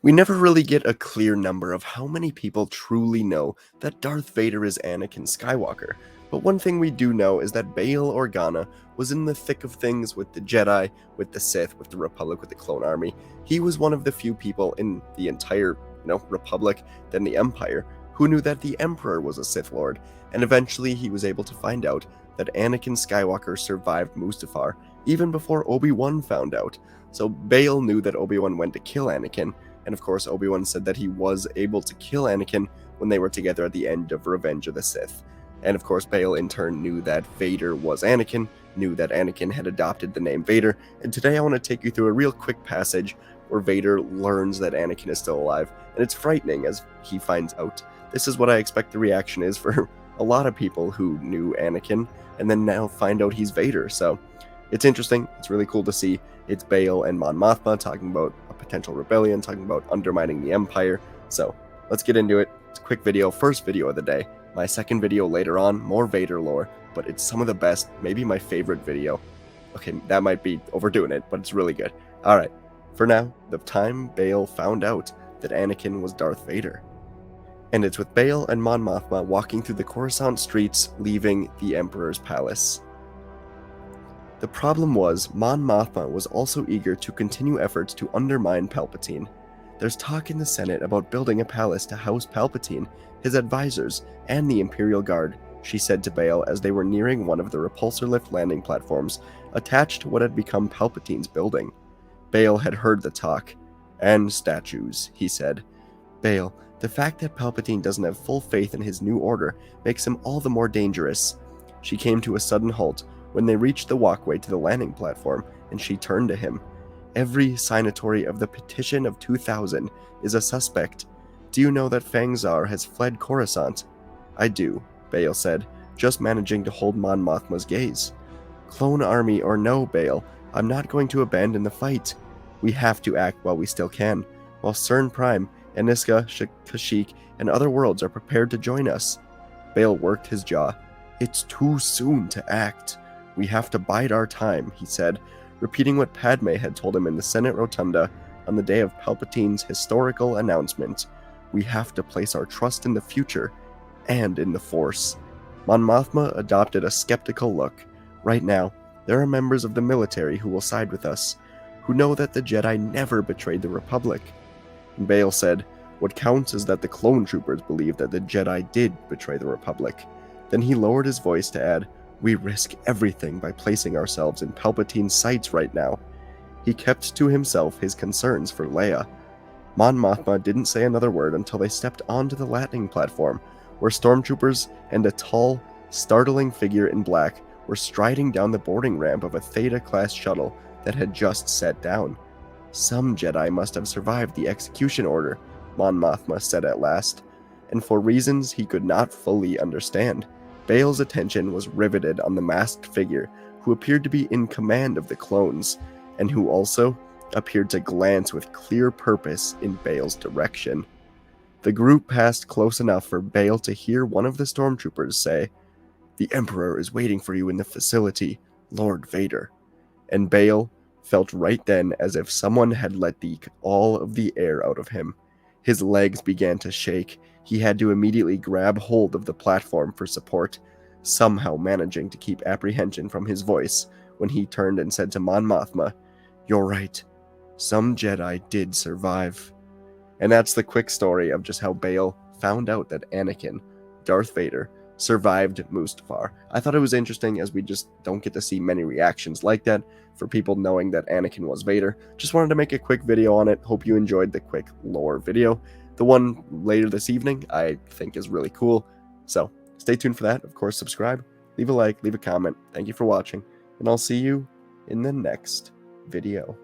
We never really get a clear number of how many people truly know that Darth Vader is Anakin Skywalker, but one thing we do know is that Bail Organa was in the thick of things with the Jedi, with the Sith, with the Republic, with the Clone Army. He was one of the few people in the entire, Republic, then the Empire, who knew that the Emperor was a Sith Lord, and eventually he was able to find out that Anakin Skywalker survived Mustafar, even before Obi-Wan found out. So Bail knew that Obi-Wan went to kill Anakin, and of course Obi-Wan said that he was able to kill Anakin when they were together at the end of Revenge of the Sith. And of course Bail in turn knew that Vader was Anakin, knew that Anakin had adopted the name Vader, and today I want to take you through a real quick passage where Vader learns that Anakin is still alive, and it's frightening as he finds out. This is what I expect the reaction is for a lot of people who knew Anakin, and then now find out he's Vader, so it's interesting, it's really cool to see. It's Bail and Mon Mothma talking about a potential rebellion, talking about undermining the Empire. So let's get into it. It's a quick video, first video of the day. My second video later on, more Vader lore, but it's some of the best, maybe my favorite video. Okay, that might be overdoing it, but it's really good. Alright, for now, the time Bail found out that Anakin was Darth Vader. And it's with Bail and Mon Mothma walking through the Coruscant streets, leaving the Emperor's palace. The problem was, Mon Mothma was also eager to continue efforts to undermine Palpatine. There's talk in the Senate about building a palace to house Palpatine, his advisors, and the Imperial Guard, she said to Bail as they were nearing one of the repulsor lift landing platforms attached to what had become Palpatine's building. Bail had heard the talk. And statues, he said. Bail, the fact that Palpatine doesn't have full faith in his new order makes him all the more dangerous. She came to a sudden halt when they reached the walkway to the landing platform, and she turned to him. Every signatory of the Petition of 2000 is a suspect. Do you know that Fang Zar has fled Coruscant? I do, Bail said, just managing to hold Mon Mothma's gaze. Clone Army or no, Bail, I'm not going to abandon the fight. We have to act while we still can, while Cern Prime, Aniska, Kashyyyk, and other worlds are prepared to join us. Bail worked his jaw. It's too soon to act. We have to bide our time, he said, repeating what Padme had told him in the Senate Rotunda on the day of Palpatine's historical announcement. We have to place our trust in the future and in the Force. Mon Mothma adopted a skeptical look. Right now, there are members of the military who will side with us, who know that the Jedi never betrayed the Republic. And Bail said, what counts is that the clone troopers believe that the Jedi did betray the Republic. Then he lowered his voice to add, we risk everything by placing ourselves in Palpatine's sights right now. He kept to himself his concerns for Leia. Mon Mothma didn't say another word until they stepped onto the landing platform, where stormtroopers and a tall, startling figure in black were striding down the boarding ramp of a Theta-class shuttle that had just set down. Some Jedi must have survived the execution order, Mon Mothma said at last, and for reasons he could not fully understand. Bail's attention was riveted on the masked figure who appeared to be in command of the clones, and who also appeared to glance with clear purpose in Bail's direction. The group passed close enough for Bail to hear one of the stormtroopers say, the Emperor is waiting for you in the facility, Lord Vader. And Bail felt right then as if someone had let all of the air out of him. His legs began to shake. He had to immediately grab hold of the platform for support, somehow managing to keep apprehension from his voice when he turned and said to Mon Mothma, you're right. Some Jedi did survive. And that's the quick story of just how Bail found out that Anakin, Darth Vader, survived Mustafar. I thought it was interesting as we just don't get to see many reactions like that for people knowing that Anakin was Vader. Just wanted to make a quick video on it. Hope you enjoyed the quick lore video. The one later this evening I think is really cool. So stay tuned for that. Of course, subscribe, leave a like, leave a comment. Thank you for watching, and I'll see you in the next video.